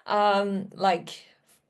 Like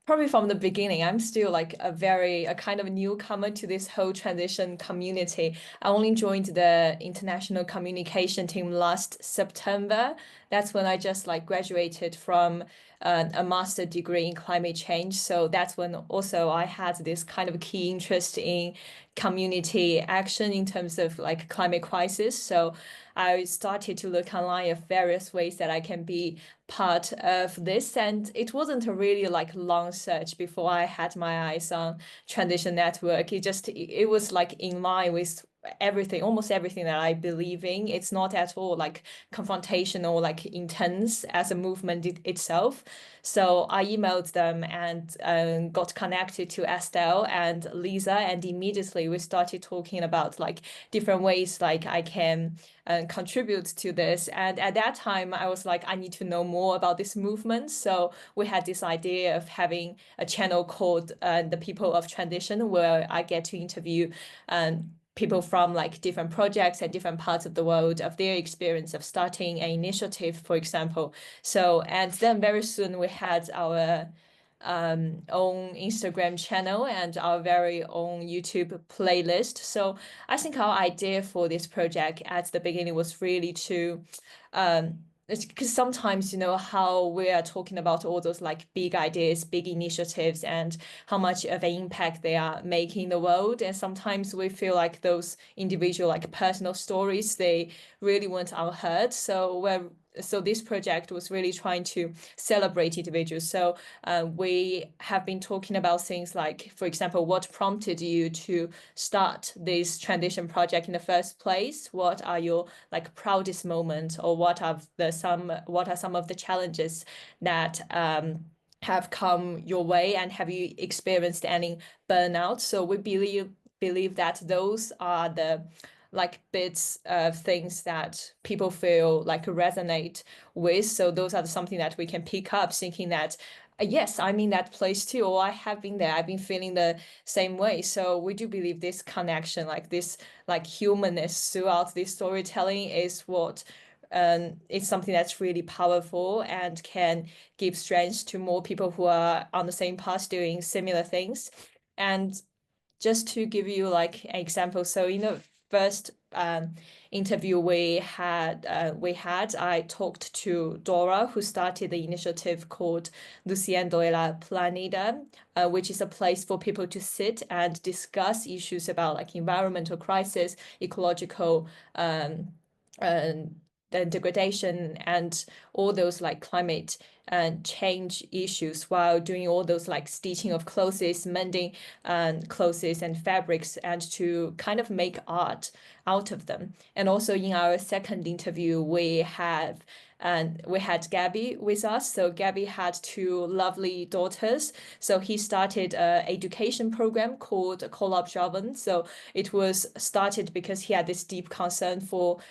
probably from the beginning, I'm still like a kind of newcomer to this whole transition community. I only joined the international communication team last September. That's when I just like graduated from a master degree in climate change. So that's when also I had this kind of key interest in community action in terms of like climate crisis. So I started to look online of various ways that I can be part of this. And it wasn't a really like long search before I had my eyes on Transition Network. It was like in line with everything, almost everything that I believe in. It's not at all like confrontational, like intense as a movement itself. So I emailed them and got connected to Estelle and Lisa, and immediately we started talking about like different ways like I can contribute to this. And at that time, I was like, I need to know more about this movement. So we had this idea of having a channel called The People of Transition, where I get to interview people from like different projects and different parts of the world of their experience of starting an initiative, for example. So, and then very soon we had our own Instagram channel and our very own YouTube playlist. So I think our idea for this project at the beginning was really to because sometimes you know how we are talking about all those like big ideas, big initiatives, and how much of an impact they are making in the world. And sometimes we feel like those individual like personal stories, they really weren't unheard. So this project was really trying to celebrate individuals. So we have been talking about things like, for example, what prompted you to start this transition project in the first place? What are your like proudest moments, or what are some of the challenges that have come your way, and have you experienced any burnout? So we believe that those are the like bits of things that people feel like resonate with. So those are something that we can pick up, thinking that yes, I'm in that place too, or I have been there. I've been feeling the same way. So we do believe this connection, like this, like humanness throughout this storytelling is what it's something that's really powerful and can give strength to more people who are on the same path doing similar things. And just to give you like an example, so in the first interview I talked to Dora, who started the initiative called Luciendo la Planeta, which is a place for people to sit and discuss issues about like environmental crisis, ecological the degradation and all those like climate and change issues, while doing all those like stitching of clothes, mending clothes and fabrics, and to kind of make art out of them. And also in our second interview, we had Gabby with us. So Gabby had two lovely daughters. So he started an education program called Collab Javan. So it was started because he had this deep concern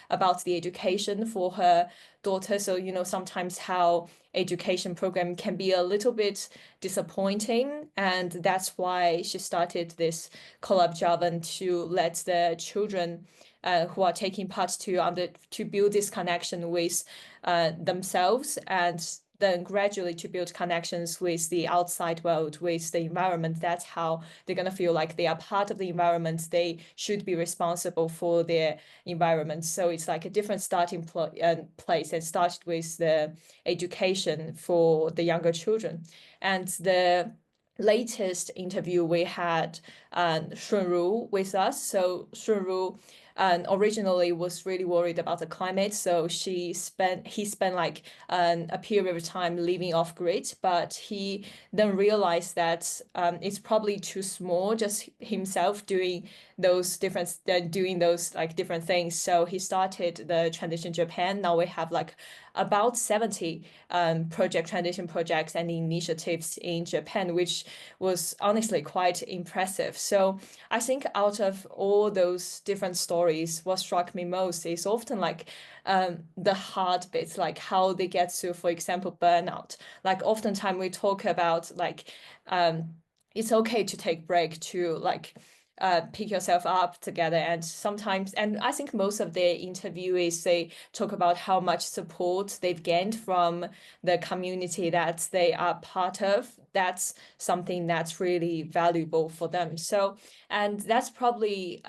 about the education for her daughter. So, you know, sometimes how education program can be a little bit disappointing. And that's why she started this Collab Javan, to let the children who are taking part to build this connection with themselves, and then gradually to build connections with the outside world, with the environment. That's how they're going to feel like they are part of the environment. They should be responsible for their environment. So it's like a different starting place, and started with the education for the younger children. And the latest interview we had Shunru with us. So Shunru originally was really worried about the climate, so he spent like a period of time living off grid, but he then realized that it's probably too small, just himself doing those like different things. So he started the Transition Japan. Now we have like about 70 transition projects and initiatives in Japan, which was honestly quite impressive. So I think out of all those different stories, what struck me most is often like the hard bits, like how they get to, for example, burnout. Like oftentimes we talk about like it's okay to take break, to like pick yourself up together. And sometimes, and I think most of the interviewees, they talk about how much support they've gained from the community that they are part of. That's something that's really valuable for them. So, and that's probably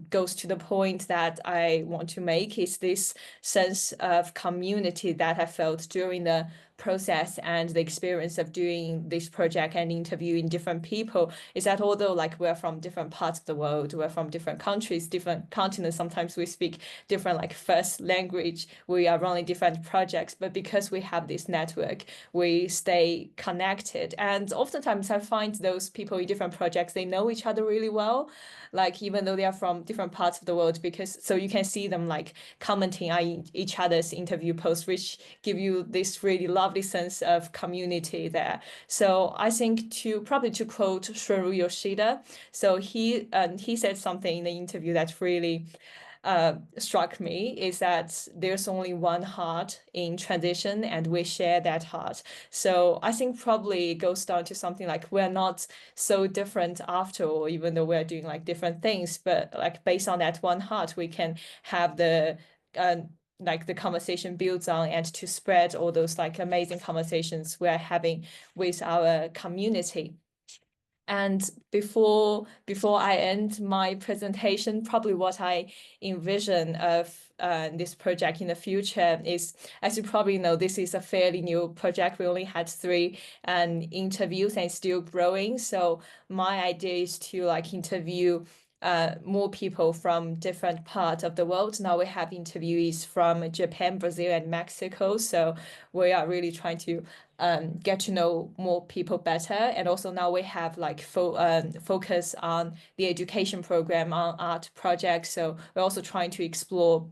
goes to the point that I want to make, is this sense of community that I felt during the process and the experience of doing this project and interviewing different people, is that although like we're from different parts of the world, we're from different countries, different continents, sometimes we speak different like first language, we are running different projects, but because we have this network, we stay connected. And oftentimes I find those people in different projects, they know each other really well, like even though they are from different parts of the world, because so you can see them like commenting on each other's interview posts, which give you this really lovely sense of community there. So I think to quote Shuru Yoshida, so he said something in the interview that really struck me, is that there's only one heart in transition and we share that heart. So I think probably it goes down to something like we're not so different after all, even though we're doing like different things, but like based on that one heart, we can have the like the conversation builds on, and to spread all those like amazing conversations we're having with our community. And before I end my presentation, probably what I envision of this project in the future is, as you probably know, this is a fairly new project. We only had 3 interviews and still growing. So my idea is to like interview more people from different parts of the world. Now we have interviewees from Japan, Brazil, and Mexico. So we are really trying to get to know more people better. And also now we have like focus on the education program on art projects. So we're also trying to explore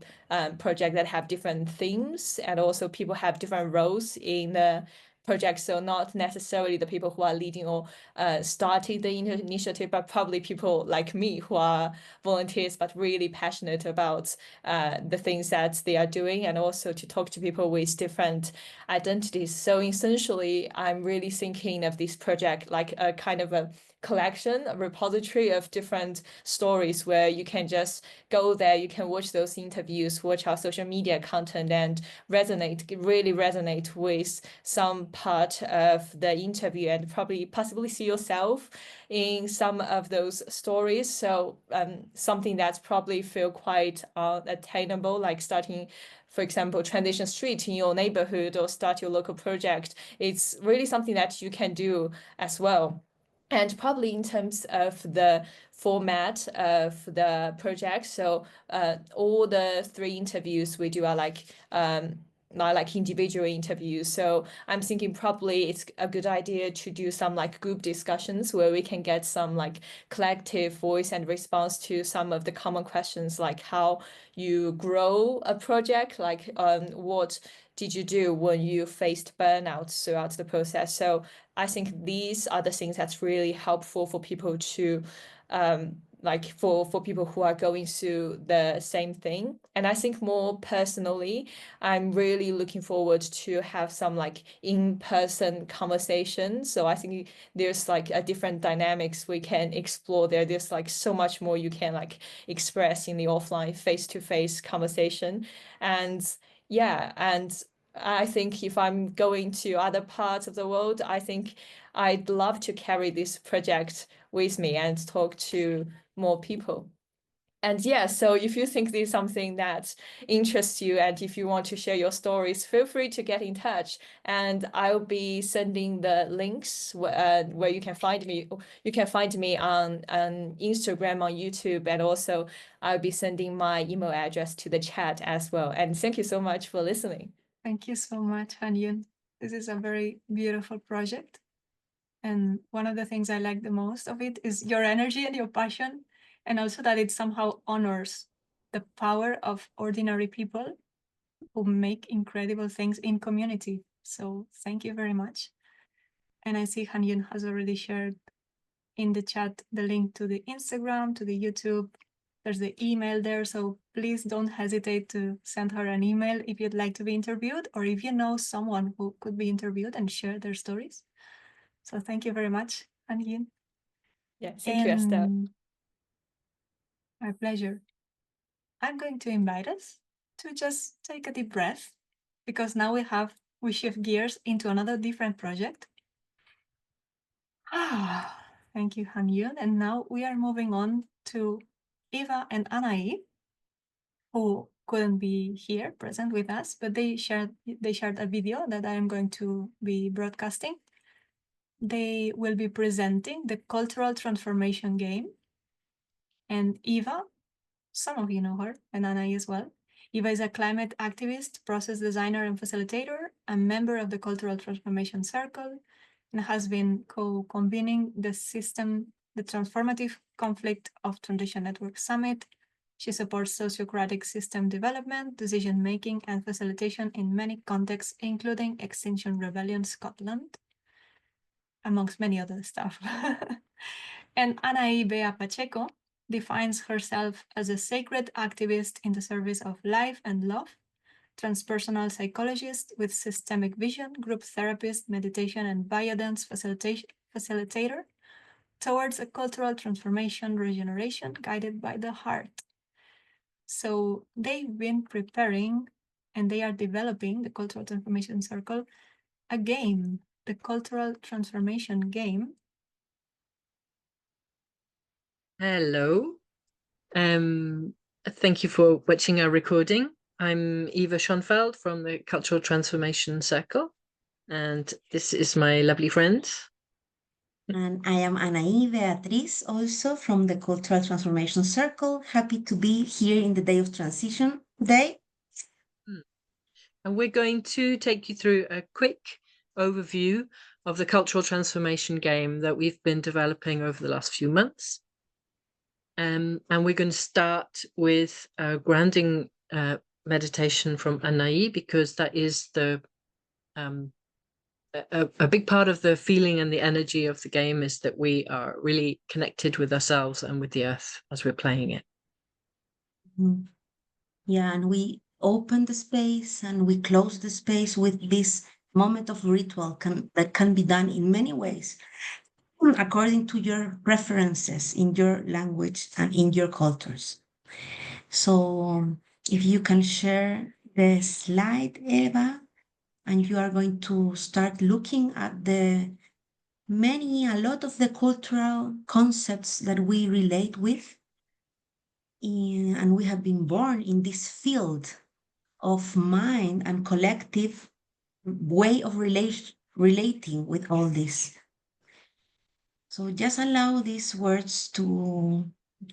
projects that have different themes, and also people have different roles in the project. So not necessarily the people who are leading or started the initiative, but probably people like me who are volunteers, but really passionate about the things that they are doing, and also to talk to people with different identities. So essentially, I'm really thinking of this project like a kind of a collection, a repository of different stories where you can just go there, you can watch those interviews, watch our social media content, and really resonate with some part of the interview, and possibly see yourself in some of those stories. So something that's probably feel quite attainable, like starting, for example, Transition Street in your neighborhood, or start your local project. It's really something that you can do as well. And probably in terms of the format of the project, so all the 3 interviews we do are like not like individual interviews. So I'm thinking probably it's a good idea to do some like group discussions where we can get some like collective voice and response to some of the common questions, like how you grow a project, like what did you do when you faced burnout throughout the process. So I think these are the things that's really helpful for people to like for people who are going through the same thing. And I think more personally, I'm really looking forward to have some like in-person conversations. So I think there's like a different dynamics we can explore there. There's like so much more you can like express in the offline face-to-face conversation. And yeah, and I think if I'm going to other parts of the world, I think I'd love to carry this project with me and talk to more people. And yeah, so if you think this is something that interests you, and if you want to share your stories, feel free to get in touch. And I'll be sending the links where you can find me. You can find me on Instagram, on YouTube, and also I'll be sending my email address to the chat as well. And thank you so much for listening. Thank you so much, Hanyun. This is a very beautiful project. And one of the things I like the most of it is your energy and your passion, and also that it somehow honors the power of ordinary people who make incredible things in community. So thank you very much. And I see Hanyun has already shared in the chat the link to the Instagram, to the YouTube. There's the email there. So please don't hesitate to send her an email if you'd like to be interviewed, or if you know someone who could be interviewed, and share their stories. So thank you very much, Anahí. Yeah, thank you, Esther. My pleasure. I'm going to invite us to just take a deep breath, because now we shift gears into another different project. Thank you, Hanyun. And now we are moving on to Eva and Anahí, who couldn't be here present with us, but they shared a video that I am going to be broadcasting. They will be presenting the cultural transformation game. And Eva, some of you know her, and Anahí as well. Eva is a climate activist, process designer, and facilitator, a member of the Cultural Transformation Circle, and has been co-convening the Transformative Conflict of Transition Network Summit. She supports sociocratic system development, decision-making, and facilitation in many contexts, including Extinction Rebellion Scotland, amongst many other stuff. And Anahí Bea Pacheco defines herself as a sacred activist in the service of life and love, transpersonal psychologist with systemic vision, group therapist, meditation, and biodance facilitator towards a cultural transformation, regeneration guided by the heart. So they've been preparing and they are developing the Cultural Transformation Circle, a game, the Cultural Transformation Game. Hello. Thank you for watching our recording. I'm Eva Schonveld from the Cultural Transformation Circle, and this is my lovely friend. And I am Anahí Beatriz, also from the Cultural Transformation Circle. Happy to be here in the Day of Transition Day. And we're going to take you through a quick overview of the Cultural Transformation game that we've been developing over the last few months. And we're going to start with a grounding meditation from Anahí, because that is the a big part of the feeling and the energy of the game is that we are really connected with ourselves and with the earth as we're playing it. Yeah, and we open the space and we close the space with this moment of ritual that can be done in many ways, according to your preferences in your language and in your cultures. So if you can share the slide, Eva, and you are going to start looking at a lot of the cultural concepts that we relate with. And we have been born in this field of mind and collective way of relating with all this. So just allow these words to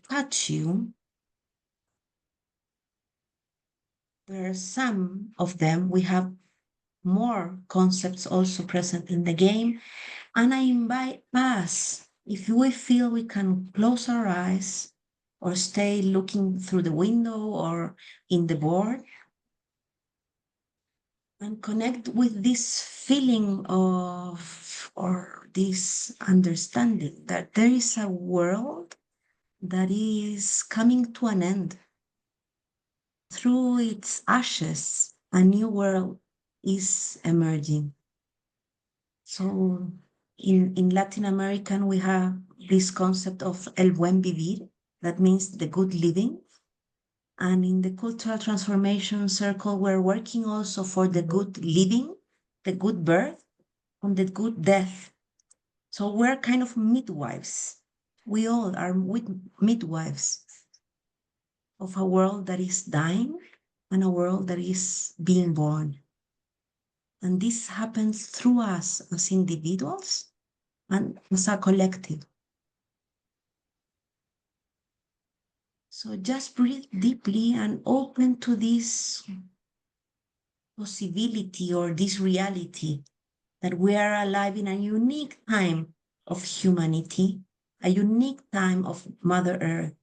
touch you. There are some of them. We have more concepts also present in the game. And I invite us, if we feel we can close our eyes or stay looking through the window or in the board, and connect with this feeling of, or this understanding that there is a world that is coming to an end. Through its ashes, a new world is emerging. So in Latin American, we have this concept of el buen vivir, that means the good living. And in the Cultural Transformation Circle, we're working also for the good living, the good birth, and the good death. So we're kind of midwives. We all are midwives of a world that is dying and a world that is being born. And this happens through us as individuals and as a collective. So just breathe deeply and open to this possibility or this reality that we are alive in a unique time of humanity, a unique time of Mother Earth.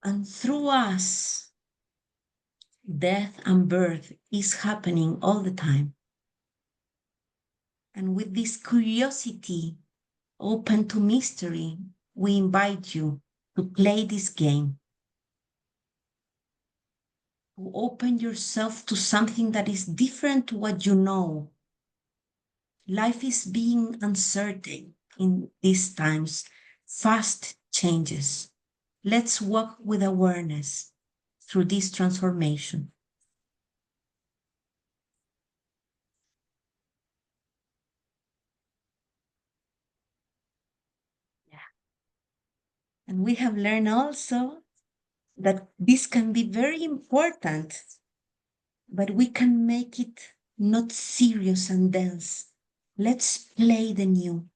And through us, death and birth is happening all the time. And with this curiosity, open to mystery, we invite you to play this game. To open yourself to something that is different to what you know. Life is being uncertain. in these times, fast changes. Let's walk with awareness through this transformation. Yeah. And we have learned also that this can be very important, but we can make it not serious and dense. Let's play the new.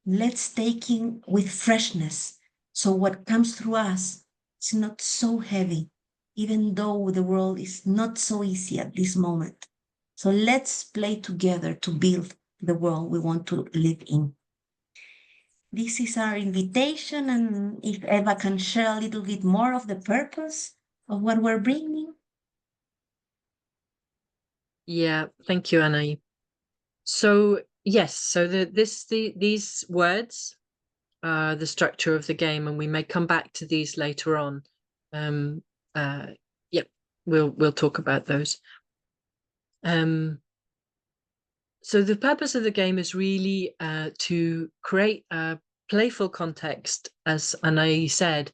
Let's take in with freshness. So what comes through us is not so heavy, even though the world is not so easy at this moment. So let's play together to build the world we want to live in. This is our invitation, and if Eva can share a little bit more of the purpose of what we're bringing. Yeah, thank you, Anahí. So yes, so these words are the structure of the game, and we may come back to these later on. Yeah, we'll talk about those. So the purpose of the game is really to create a playful context, as Anahí said,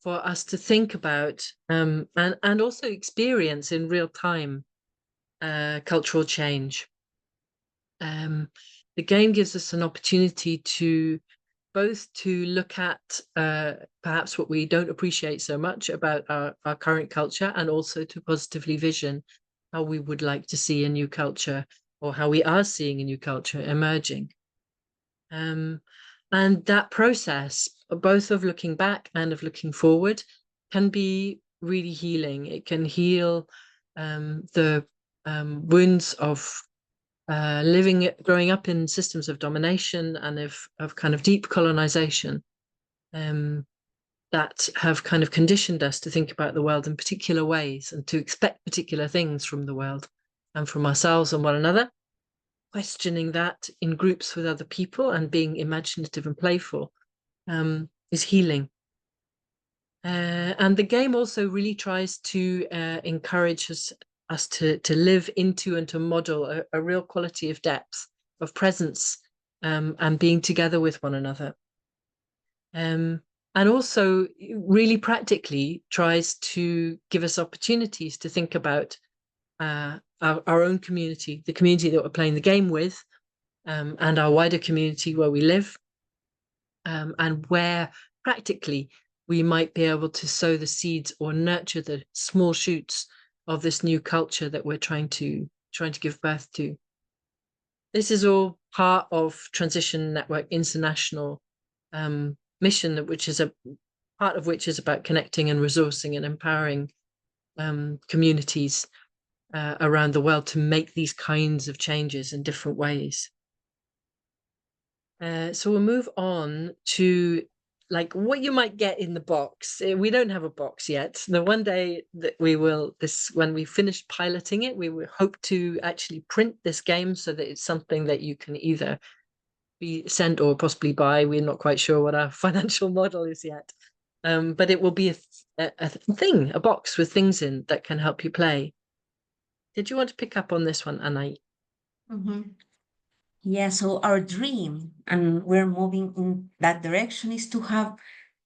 for us to think about and also experience in real time cultural change. The game gives us an opportunity to both to look at perhaps what we don't appreciate so much about our current culture, and also to positively vision how we would like to see a new culture, or how we are seeing a new culture emerging. And that process, both of looking back and of looking forward, can be really healing. It can heal the wounds of growing up in systems of domination and of kind of deep colonization that have kind of conditioned us to think about the world in particular ways and to expect particular things from the world and from ourselves and one another. Questioning that in groups with other people and being imaginative and playful is healing. And the game also really tries to encourage us to live into and to model a real quality of depth, of presence, and being together with one another. And also really practically tries to give us opportunities to think about our own community, the community that we're playing the game with, and our wider community where we live, and where practically we might be able to sow the seeds or nurture the small shoots of this new culture that we're trying to give birth to. This is all part of Transition Network International mission, which is a part of which is about connecting and resourcing and empowering communities around the world to make these kinds of changes in different ways. So we'll move on to like what you might get in the box. We don't have a box yet. The one day that we will, when we finish piloting it, we will hope to actually print this game so that it's something that you can either be sent or possibly buy. We're not quite sure what our financial model is yet. But it will be a box with things in that can help you play. Did you want to pick up on this one, Anahí? Mm-hmm. Yeah, so our dream, and we're moving in that direction, is to have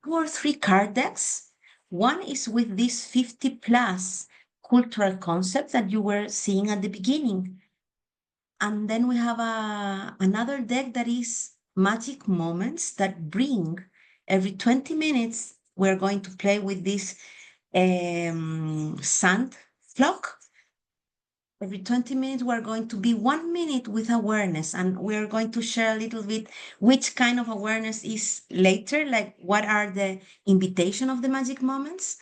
2 or 3 card decks. One is with these 50 plus cultural concepts that you were seeing at the beginning. And then we have another deck that is magic moments that bring every 20 minutes, we're going to play with this sand flock. Every 20 minutes, we're going to be 1 minute with awareness, and we're going to share a little bit which kind of awareness is later, like what are the invitation of the magic moments.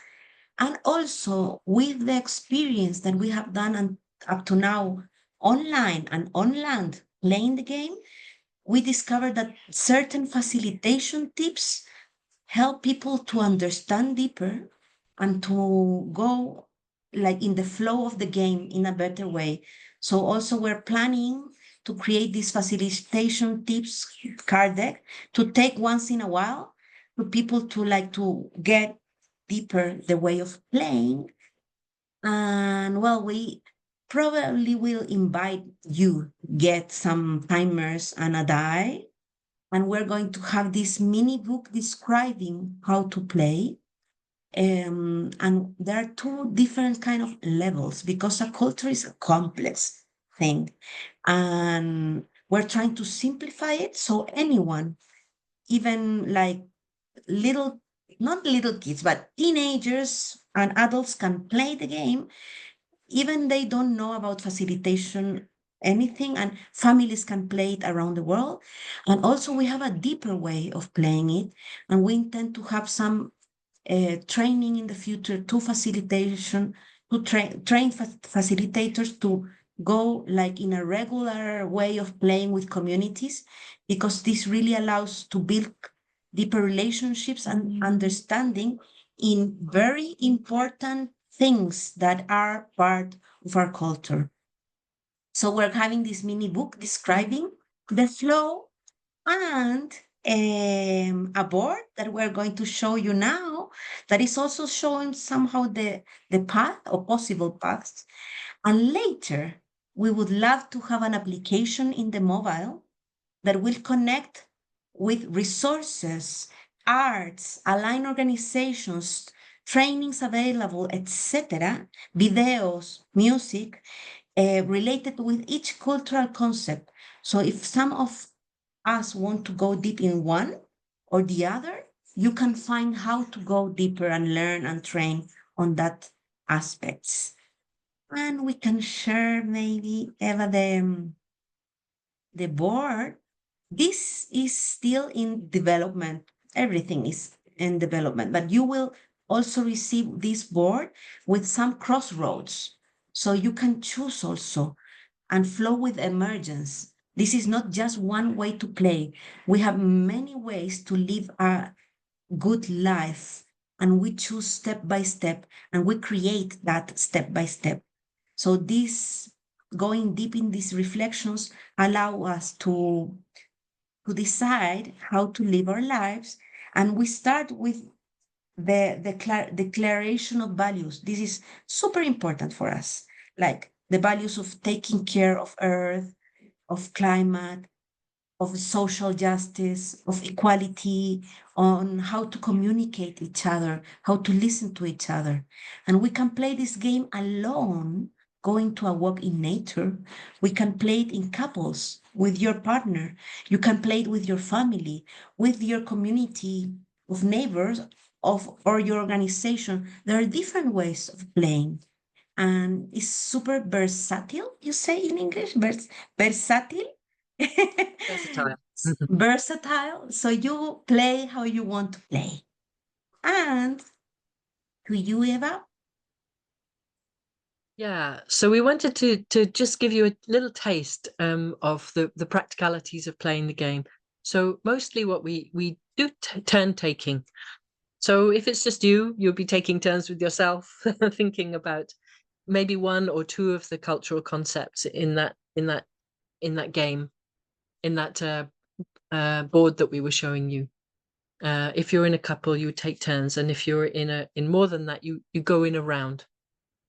And also with the experience that we have done up to now online and on land playing the game, we discovered that certain facilitation tips help people to understand deeper and to go like in the flow of the game in a better way. So also we're planning to create this facilitation tips card deck to take once in a while for people to like to get deeper the way of playing. And well, we probably will invite you get some timers and a die And we're going to have this mini book describing how to play. And there are two different kind of levels because a culture is a complex thing. And we're trying to simplify it so anyone, even like not little kids, but teenagers and adults can play the game, even they don't know about facilitation anything, and families can play it around the world. And also we have a deeper way of playing it, and we intend to have some training in the future to facilitation, to train facilitators to go like in a regular way of playing with communities, because this really allows to build deeper relationships and understanding in very important things that are part of our culture. So we're having this mini book describing the flow and a board that we're going to show you now that is also showing somehow the path or possible paths. And later, we would love to have an application in the mobile that will connect with resources, arts, aligned organizations, trainings available, etc., videos, music, related with each cultural concept. So if some of us want to go deep in one or the other, you can find how to go deeper and learn and train on that aspects. And we can share maybe, Eva, the board. This is still in development. Everything is in development, but you will also receive this board with some crossroads. So you can choose also and flow with emergence. This is not just one way to play. We have many ways to live a good life, and we choose step by step, and we create that step by step. So this going deep in these reflections allow us to decide how to live our lives. And we start with the declaration of values. This is super important for us, like the values of taking care of earth, of climate, of social justice, of equality, on how to communicate each other, how to listen to each other. And we can play this game alone, going to a walk in nature. We can play it in couples with your partner. You can play it with your family, with your community of neighbors, or your organization. There are different ways of playing. And it's super versatile, you say in English, versatile. Versatile. Versatile. So you play how you want to play. And to you, Eva? Yeah, so we wanted to just give you a little taste of the practicalities of playing the game. So mostly what we do turn taking. So if it's just you, you'll be taking turns with yourself, thinking about maybe one or two of the cultural concepts in that game, in that board that we were showing you. If you're in a couple, you take turns, and if you're in more than that, you go in a round.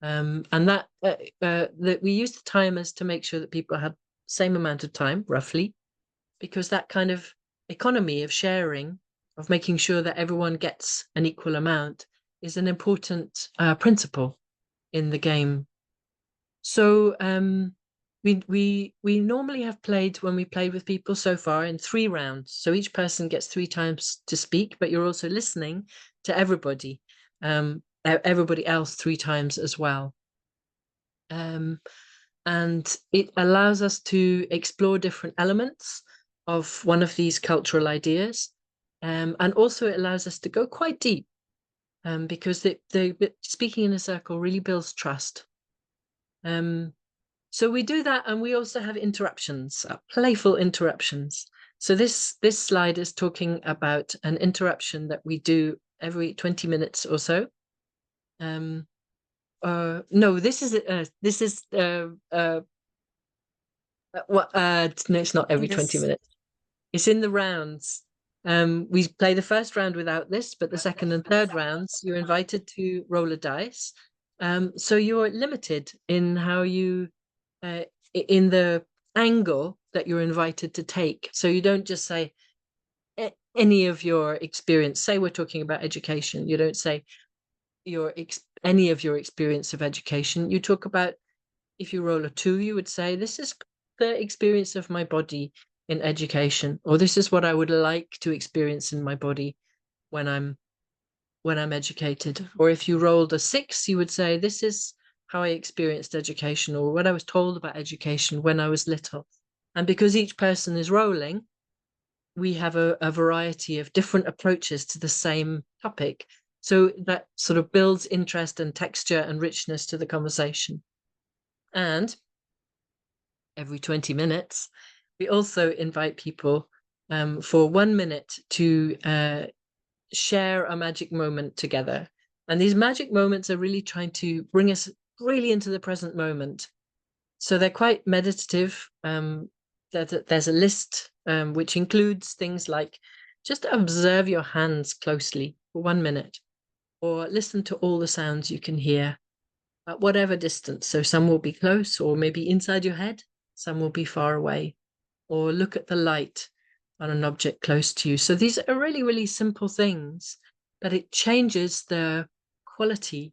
And that we use the timers to make sure that people have the same amount of time, roughly, because that kind of economy of sharing, of making sure that everyone gets an equal amount, is an important principle in the game. So we normally have played, when we played with people so far, in 3 rounds. So each person gets 3 times to speak, but you're also listening to everybody else 3 times as well. And it allows us to explore different elements of one of these cultural ideas. And also it allows us to go quite deep, because the speaking in a circle really builds trust. So we do that, and we also have interruptions, playful interruptions. So this slide is talking about an interruption that we do every 20 minutes or so. No, this is no, it's not every 20 minutes. It's in the rounds. We play the first round without this, but the second and third rounds, you're invited to roll a dice. So you're limited in how you, in the angle that you're invited to take. So you don't just say, any of your experience. Say we're talking about education. You don't say any of your experience of education. You talk about, if you roll a 2, you would say, this is the experience of my body in education, or this is what I would like to experience in my body when I'm educated. Or if you rolled a 6, you would say, this is how I experienced education, or what I was told about education when I was little. And because each person is rolling, we have a variety of different approaches to the same topic. So that sort of builds interest and texture and richness to the conversation. And every 20 minutes, we also invite people for 1 minute to share a magic moment together. And these magic moments are really trying to bring us really into the present moment. So they're quite meditative. There's a list which includes things like just observe your hands closely for 1 minute, or listen to all the sounds you can hear at whatever distance. So some will be close, or maybe inside your head, some will be far away, or look at the light on an object close to you. So these are really, really simple things, but it changes the quality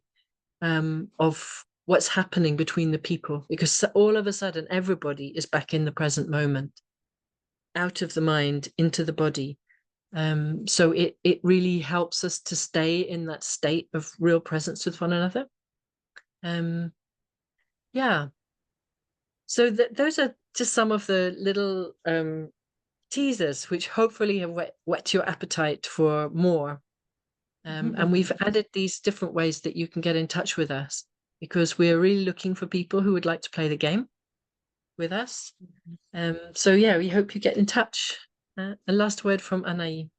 of what's happening between the people, because all of a sudden everybody is back in the present moment, out of the mind, into the body. So it really helps us to stay in that state of real presence with one another. Yeah. So those are just some of the little teasers which hopefully have whet your appetite for more. And we've added these different ways that you can get in touch with us, because we're really looking for people who would like to play the game with us. So yeah, we hope you get in touch. A last word from Anahí.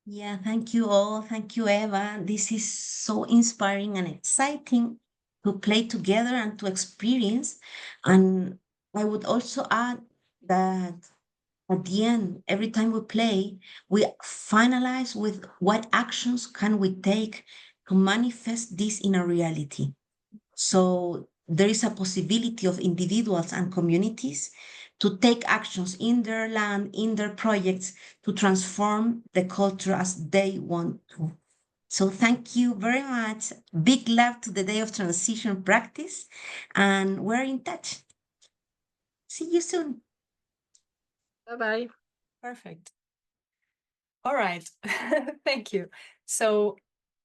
Yeah, thank you all. Thank you, Eva. This is so inspiring and exciting to play together and to experience. And I would also add that at the end, every time we play, we finalize with what actions can we take to manifest this in a reality. So there is a possibility of individuals and communities to take actions in their land, in their projects, to transform the culture as they want to. So thank you very much. Big love to the Day of Transition practice, and we're in touch. See you soon. Bye-bye. Perfect. All right. Thank you. So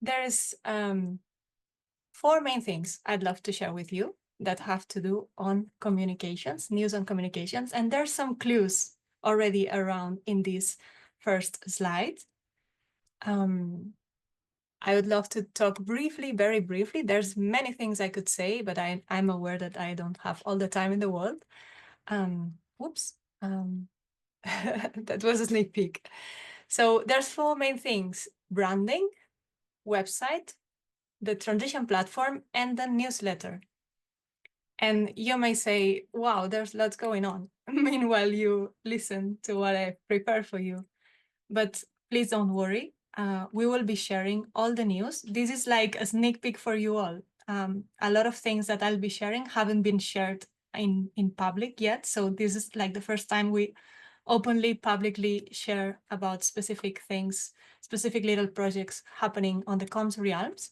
there's 4 main things I'd love to share with you that have to do on communications, news on communications. And there's some clues already around in this first slide. I would love to talk briefly, very briefly. There's many things I could say, but I'm aware that I don't have all the time in the world. Whoops. That was a sneak peek. So there's 4 main things: branding, website, the transition platform, and the newsletter. And you may say, wow, there's lots going on. Meanwhile, you listen to what I prepared for you. But please don't worry. We will be sharing all the news. This is like a sneak peek for you all. A lot of things that I'll be sharing haven't been shared in public yet. So this is like the first time we openly, publicly share about specific things, specific little projects happening on the comms realms.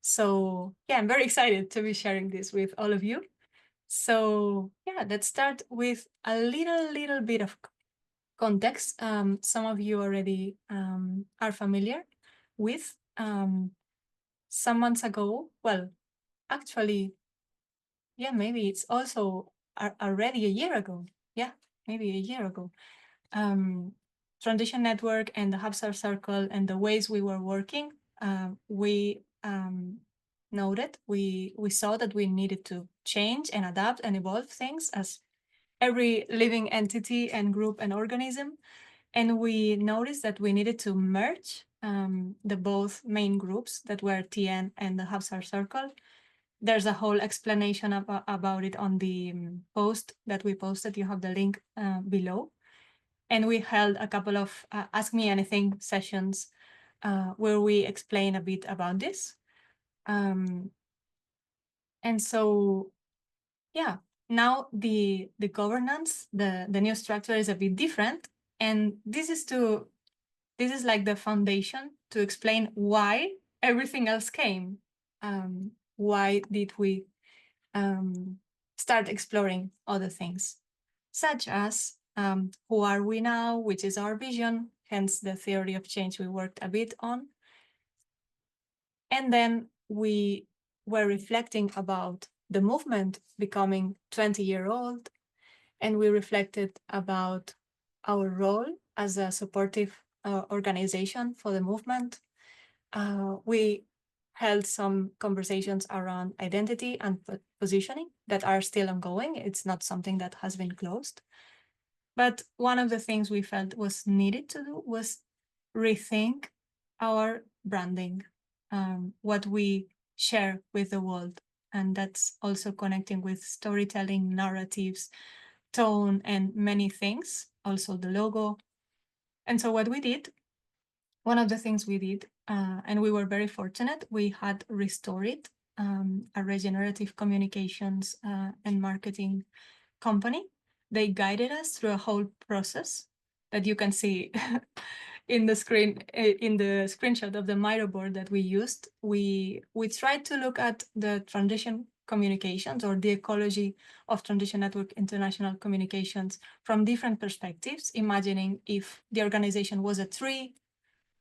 So yeah, I'm very excited to be sharing this with all of you. So yeah, let's start with a little bit of context. Some of you already are familiar with. Some months ago, well, actually, yeah, maybe it's also already a year ago. Yeah, maybe a year ago. Transition Network and the Hubsar Circle and the ways we were working, we noted, we saw that we needed to change and adapt and evolve things as every living entity and group and organism. And we noticed that we needed to merge the both main groups that were TN and the Hubsar Circle. There's a whole explanation about it on the post that we posted. You have the link below. And we held a couple of Ask Me Anything sessions where we explain a bit about this. And so, yeah, now the governance, the new structure is a bit different. And this is to this is like the foundation to explain why everything else came. Why did we start exploring other things, such as who are we now, which is our vision, hence the theory of change we worked a bit on. And then we were reflecting about the movement becoming 20-year-old, and we reflected about our role as a supportive organization for the movement. We held some conversations around identity and positioning that are still ongoing. It's not something that has been closed. But one of the things we felt was needed to do was rethink our branding, what we share with the world. And that's also connecting with storytelling, narratives, tone, and many things, also the logo. And so what we did, one of the things we did, and we were very fortunate, we had restored a Regenerative Communications and marketing company. They guided us through a whole process that you can see in the screen, in the screenshot of the Miro board that we used. We tried to look at the transition communications, or the ecology of Transition Network International Communications, from different perspectives, imagining if the organization was a tree,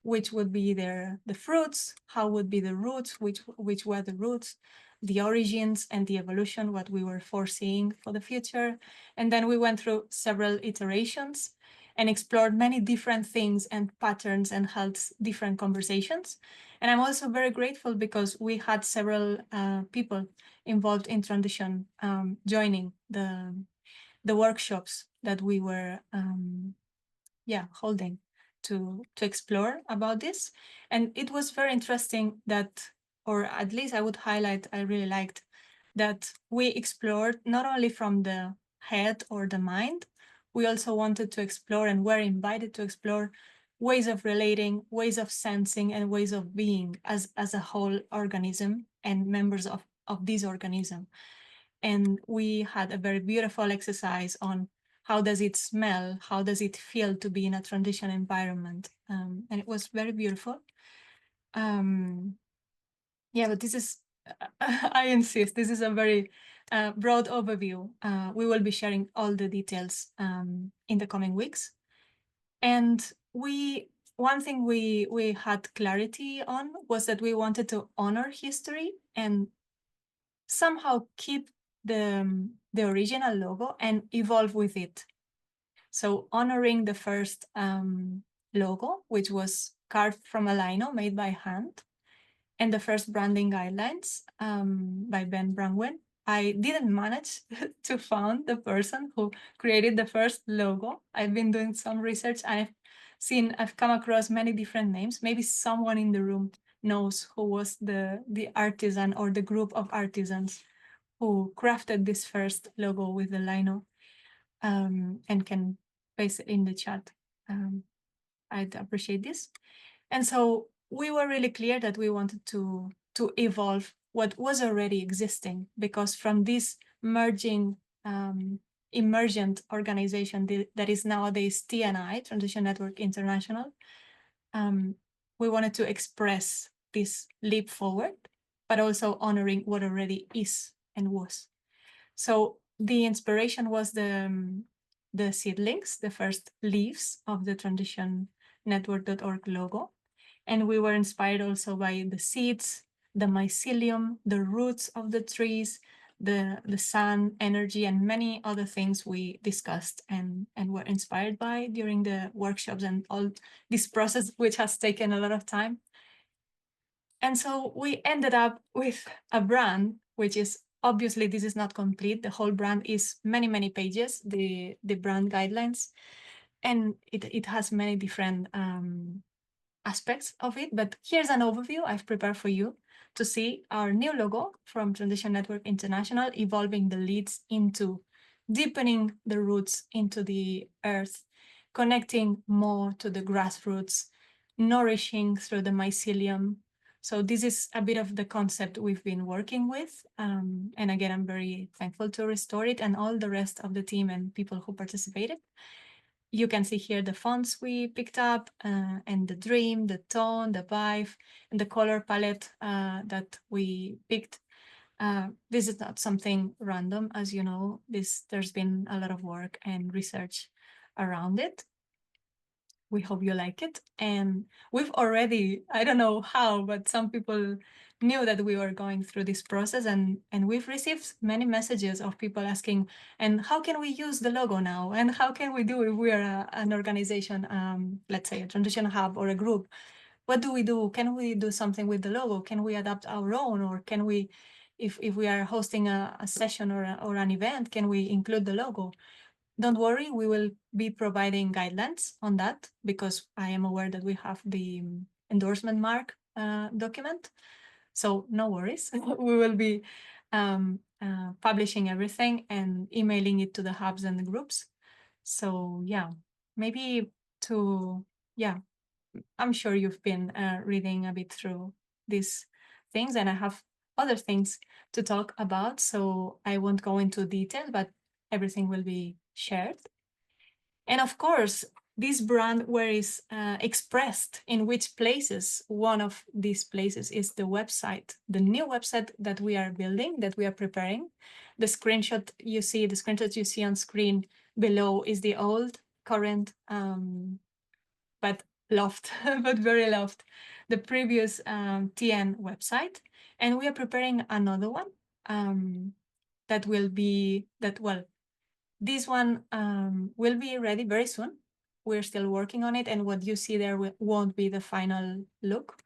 which would be the fruits, how would be the roots, which were the roots, the origins and the evolution, what we were foreseeing for the future. And then we went through several iterations and explored many different things and patterns and held different conversations. And I'm also very grateful because we had several people involved in transition joining the workshops that we were holding to explore about this. And it was very interesting that, or at least I would highlight, I really liked that we explored not only from the head or the mind, we also wanted to explore and were invited to explore ways of relating, ways of sensing, and ways of being as a whole organism and members of this organism. And we had a very beautiful exercise on how does it smell? How does it feel to be in a transition environment? And it was very beautiful. But this is, I insist, this is a very broad overview. We will be sharing all the details in the coming weeks. And one thing we had clarity on was that we wanted to honor history and somehow keep the original logo and evolve with it. So honoring the first logo, which was carved from a lino made by hand, and the first branding guidelines by Ben Brangwen. I didn't manage to find the person who created the first logo. I've been doing some research and I've come across many different names. Maybe someone in the room knows who was the artisan or the group of artisans who crafted this first logo with the lino, and can paste it in the chat. I'd appreciate this. And so we were really clear that we wanted to evolve what was already existing, because from this merging, emergent organization that is nowadays TNi, Transition Network International, we wanted to express this leap forward, but also honoring what already is and was. So the inspiration was the seedlings, the first leaves of the transition.network.org logo. And we were inspired also by the seeds, the mycelium, the roots of the trees, the sun, energy, and many other things we discussed and were inspired by during the workshops and all this process, which has taken a lot of time. And so we ended up with a brand, which is obviously this is not complete. The whole brand is many, many pages, the brand guidelines, and it has many different aspects of it. But here's an overview I've prepared for you to see our new logo from Transition Network International, evolving the leads into deepening the roots into the earth, connecting more to the grassroots, nourishing through the mycelium. So this is a bit of the concept we've been working with. And again, I'm very thankful to restore it and all the rest of the team and people who participated. You can see here the fonts we picked up and the dream, the tone, the vibe, and the color palette that we picked. This is not something random, as you know. There's been a lot of work and research around it. We hope you like it. And we've already, I don't know how, but some people knew that we were going through this process, and we've received many messages of people asking, and how can we use the logo now? And how can we do if we are an organization, let's say a transition hub or a group? What do we do? Can we do something with the logo? Can we adapt our own? Or can we, if we are hosting a session or an event, can we include the logo? Don't worry, we will be providing guidelines on that, because I am aware that we have the endorsement mark document. So no worries, we will be publishing everything and emailing it to the hubs and the groups. So yeah, maybe I'm sure you've been reading a bit through these things, and I have other things to talk about, so I won't go into detail, but everything will be shared. And of course, this brand where is expressed in which places. One of these places is the website, the new website that we are building, that we are preparing. The screenshot you see on screen below is the old, current, but loved, but very loved, the previous TN website. And we are preparing another one that will be, this one will be ready very soon. We're still working on it, and what you see there won't be the final look.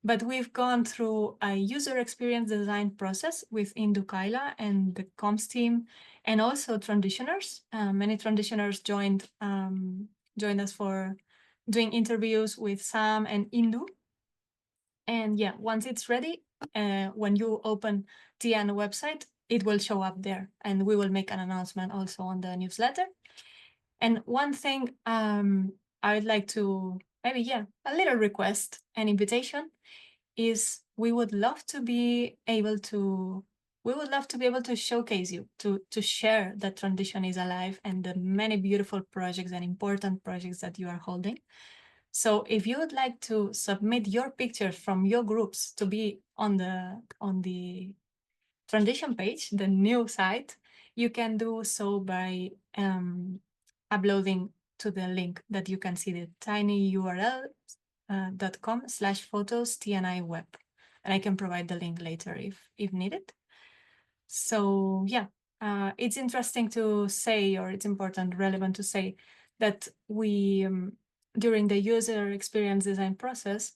But we've gone through a user experience design process with Indu Kaila and the comms team, and also transitioners. Many transitioners joined us for doing interviews with Sam and Indu. And yeah, once it's ready, when you open TN website, it will show up there, and we will make an announcement also on the newsletter. And one thing I would like to, maybe, a little request, an invitation, is we would love to be able to showcase you, to share that transition is alive and the many beautiful projects and important projects that you are holding. So if you would like to submit your pictures from your groups to be on the transition page, the new site, you can do so by uploading to the link that you can see, the tinyurl.com/photos TNi web. And I can provide the link later if needed. So yeah, it's interesting to say, or it's important, relevant to say, that we, during the user experience design process,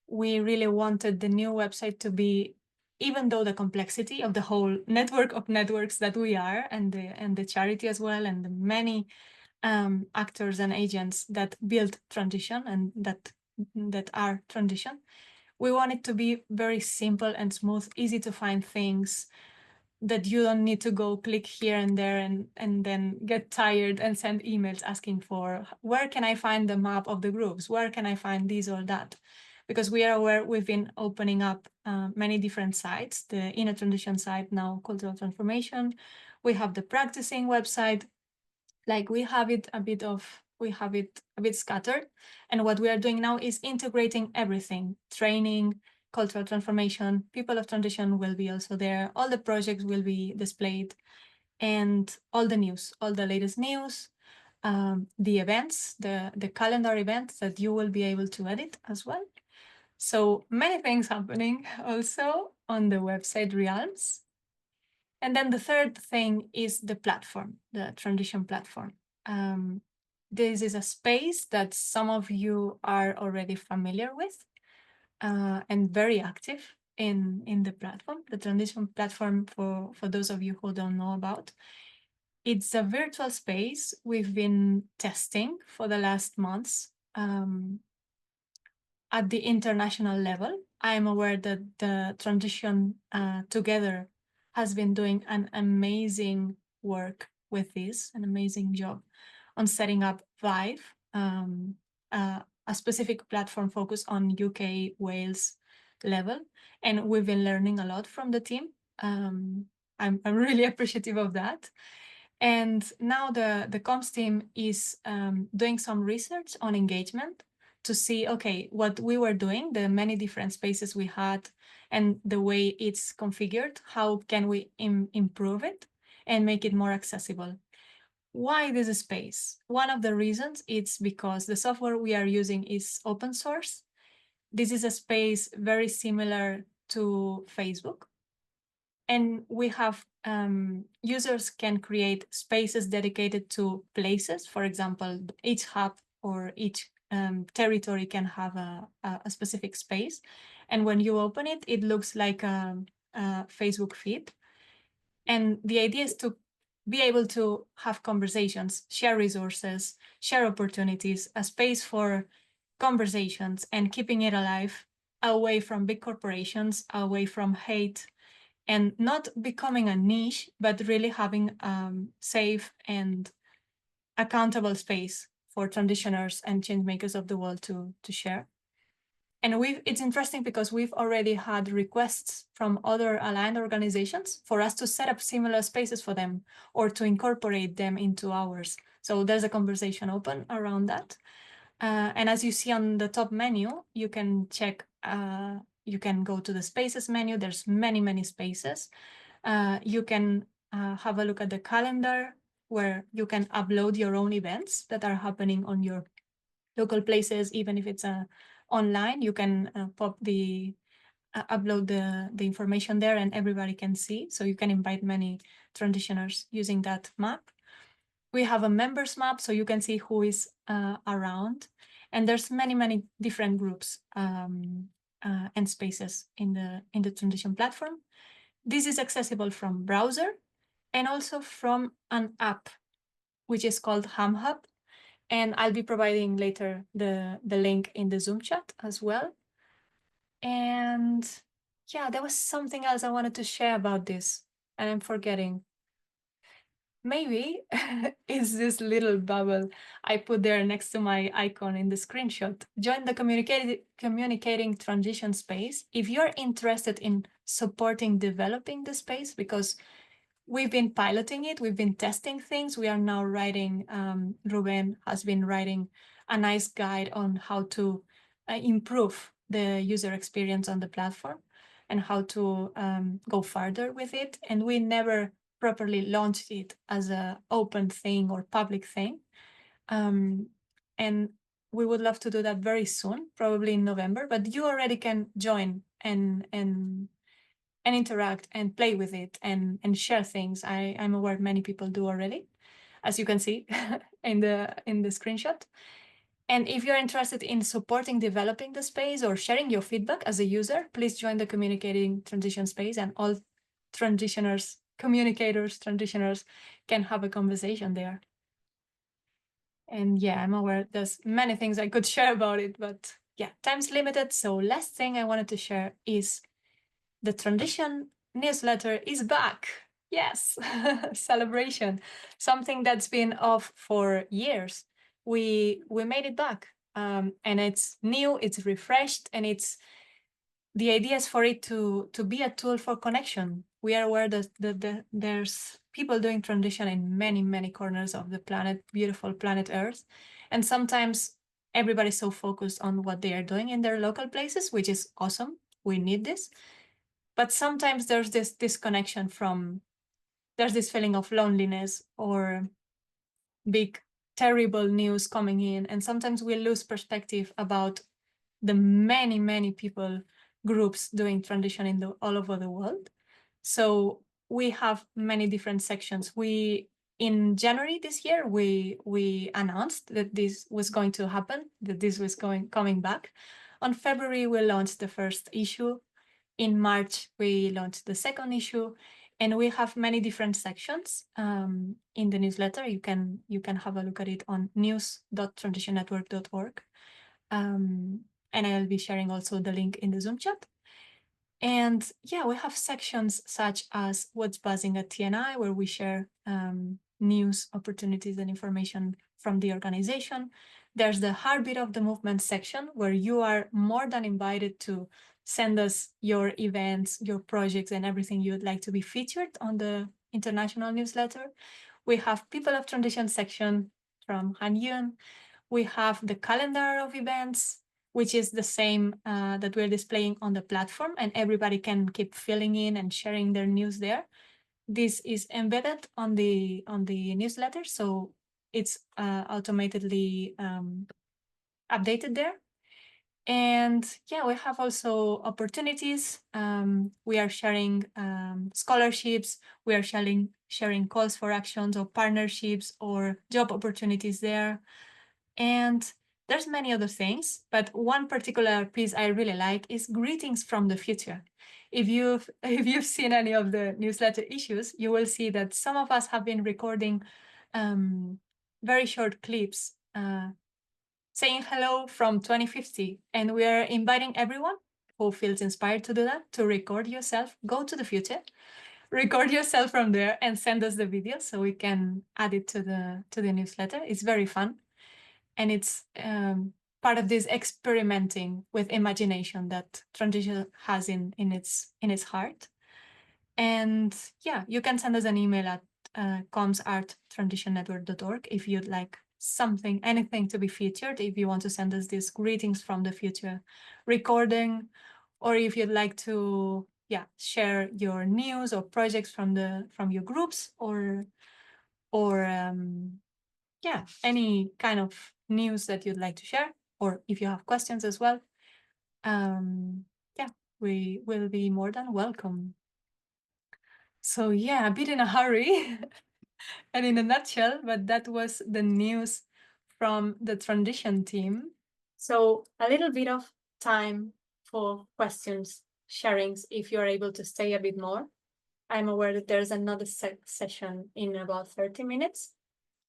we really wanted the new website to be, even though the complexity of the whole network of networks that we are, and the charity as well, and the many actors and agents that build transition and that are transition, we want it to be very simple and smooth, easy to find things, that you don't need to go click here and there and then get tired and send emails asking for, where can I find the map of the groups? Where can I find this or that? Because we are aware we've been opening up many different sites, the inner transition site, now cultural transformation. We have the practicing website. Like we have it a bit scattered. And what we are doing now is integrating everything, training, cultural transformation, people of transition will be also there. All the projects will be displayed, and all the news, all the latest news, the events, the calendar events that you will be able to edit as well. So many things happening also on the website realms. And then the third thing is the platform, the transition platform. This is a space that some of you are already familiar with and very active in the platform, the transition platform, for those of you who don't know about. It's a virtual space we've been testing for the last months at the international level. I am aware that the Transition Together has been doing an amazing work with this, an amazing job on setting up Vive, a specific platform focused on UK, Wales level. And we've been learning a lot from the team. I'm really appreciative of that. And now the comms team is doing some research on engagement to see, okay, what we were doing, the many different spaces we had and the way it's configured, how can we improve it and make it more accessible? Why this space? One of the reasons it's because the software we are using is open source. This is a space very similar to Facebook. And we have users can create spaces dedicated to places. For example, each hub or each territory can have a specific space. And when you open it, it looks like a Facebook feed. And the idea is to be able to have conversations, share resources, share opportunities, a space for conversations and keeping it alive, away from big corporations, away from hate, and not becoming a niche, but really having safe and accountable space for transitioners and change makers of the world to share. And it's interesting because we've already had requests from other aligned organizations for us to set up similar spaces for them or to incorporate them into ours. So there's a conversation open around that. And as you see on the top menu, you can check, you can go to the spaces menu. There's many spaces. You can have a look at the calendar where you can upload your own events that are happening on your local places, even if it's online. You can upload the information there and everybody can see. So you can invite many transitioners using that map. We have a members map, so you can see who is around. And there's many different groups and spaces in the transition platform. This is accessible from browser and also from an app, which is called HamHub. And I'll be providing later the link in the Zoom chat as well. And yeah, there was something else I wanted to share about this, and I'm forgetting. Maybe it's this little bubble I put there next to my icon in the screenshot. Join the communicating transition space if you're interested in supporting developing the space, because we've been piloting it, we've been testing things. We are now writing, Ruben has been writing a nice guide on how to improve the user experience on the platform and how to go further with it. And we never properly launched it as an open thing or public thing. And we would love to do that very soon, probably in November, but you already can join and interact and play with it and share things. I'm aware many people do already, as you can see in the screenshot. And if you're interested in supporting developing the space or sharing your feedback as a user, please join the communicating transition space, and all transitioners, communicators, transitioners can have a conversation there. And yeah, I'm aware there's many things I could share about it, but yeah, time's limited. So last thing I wanted to share is the transition newsletter is back. Yes, celebration. Something that's been off for years. We made it back, and it's new, it's refreshed, and it's the idea is for it to be a tool for connection. We are aware that there's people doing transition in many corners of the planet, beautiful planet Earth, and sometimes everybody's so focused on what they are doing in their local places, which is awesome. We need this. But sometimes there's this disconnection there's this feeling of loneliness or big, terrible news coming in. And sometimes we lose perspective about the many people, groups doing transition all over the world. So we have many different sections. In January this year, we announced that this was going to happen, that this was coming back. On February, we launched the first issue. In March, we launched the second issue, and we have many different sections in the newsletter. You can have a look at it on news.transitionnetwork.org. And I'll be sharing also the link in the Zoom chat. And yeah, we have sections such as What's Buzzing at TNi, where we share news, opportunities, and information from the organization. There's the Heartbeat of the Movement section, where you are more than invited to send us your events, your projects, and everything you would like to be featured on the international newsletter. We have People of Transition section from Hanyun. We have the calendar of events, which is the same that we're displaying on the platform, and everybody can keep filling in and sharing their news there. This is embedded on the newsletter, so it's automatically updated there. And yeah, we have also opportunities. We are sharing scholarships. We are sharing calls for actions or partnerships or job opportunities there. And there's many other things, but one particular piece I really like is greetings from the future. If you've seen any of the newsletter issues, you will see that some of us have been recording very short clips saying hello from 2050, and we are inviting everyone who feels inspired to do that to record yourself, go to the future, record yourself from there, and send us the video so we can add it to the newsletter. It's very fun, and it's part of this experimenting with imagination that transition has in its heart. And yeah, you can send us an email at comms@transitionnetwork.org if you'd like anything to be featured, if you want to send us these greetings from the future recording, or if you'd like to share your news or projects from your groups, or any kind of news that you'd like to share, or if you have questions as well, we will be more than welcome. So yeah, a bit in a hurry and in a nutshell, but that was the news from the transition team. So a little bit of time for questions, sharings, if you're able to stay a bit more. I'm aware that there's another session in about 30 minutes,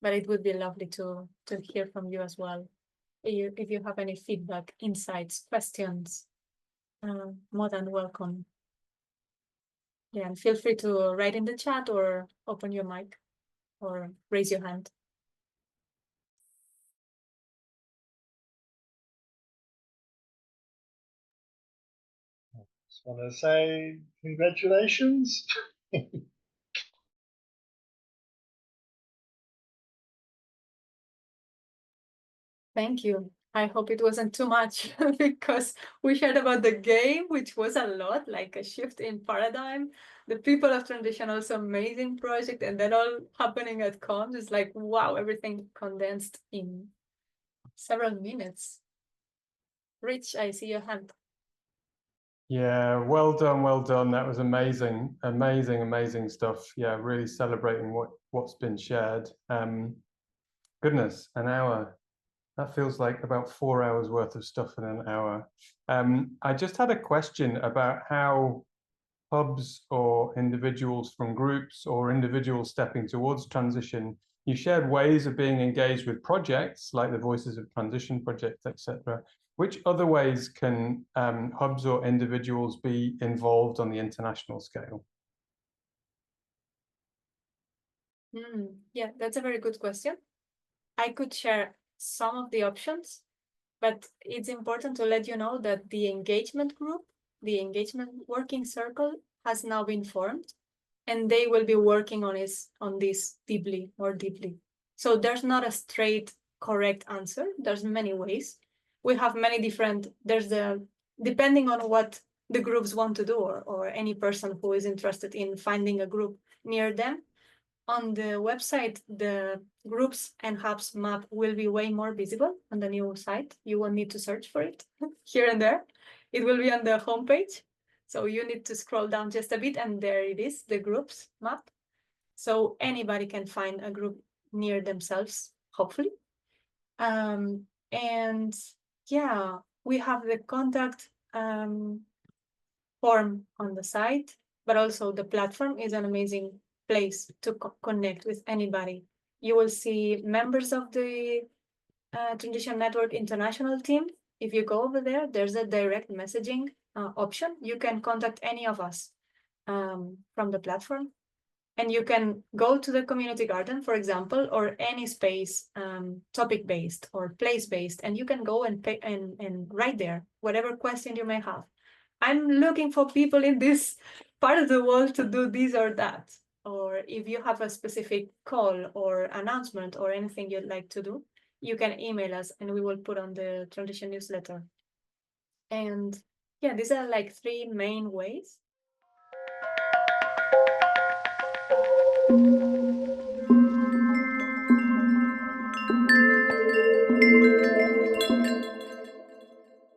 but it would be lovely to hear from you as well. If you have any feedback, insights, questions, more than welcome. Yeah, and feel free to write in the chat or open your mic or raise your hand. Just want to say congratulations. Thank you. I hope it wasn't too much because we shared about the game, which was a lot, like a shift in paradigm. The People of Transition, also amazing project, and then all happening at comms. It's like, wow, everything condensed in several minutes. Rich, I see your hand. Yeah, well done, well done. That was amazing, amazing, amazing stuff. Yeah, really celebrating what's been shared. Goodness, an hour. That feels like about 4 hours worth of stuff in an hour. I just had a question about how hubs or individuals from groups or individuals stepping towards transition. You shared ways of being engaged with projects like the Voices of Transition project, etc. Which other ways can hubs or individuals be involved on the international scale? Yeah, that's a very good question. I could share some of the options, but it's important to let you know that the engagement group, the engagement working circle, has now been formed, and they will be working on this more deeply. So there's not a straight correct answer. There's many ways. We have many different, depending on what the groups want to do, or any person who is interested in finding a group near them. On the website, the groups and hubs map will be way more visible on the new site. You will need to search for it here and there. It will be on the homepage. So you need to scroll down just a bit, and there it is, the groups map. So anybody can find a group near themselves, hopefully. And yeah, we have the contact form on the site, but also the platform is an amazing place to connect with anybody. You will see members of the Transition Network International team. If you go over there, there's a direct messaging option. You can contact any of us from the platform, and you can go to the community garden, for example, or any space, topic-based or place-based, and you can go and write there whatever question you may have. I'm looking for people in this part of the world to do this or that. or if you have a specific call or announcement or anything you'd like to do, you can email us and we will put on the transition newsletter. And yeah, these are like 3 main ways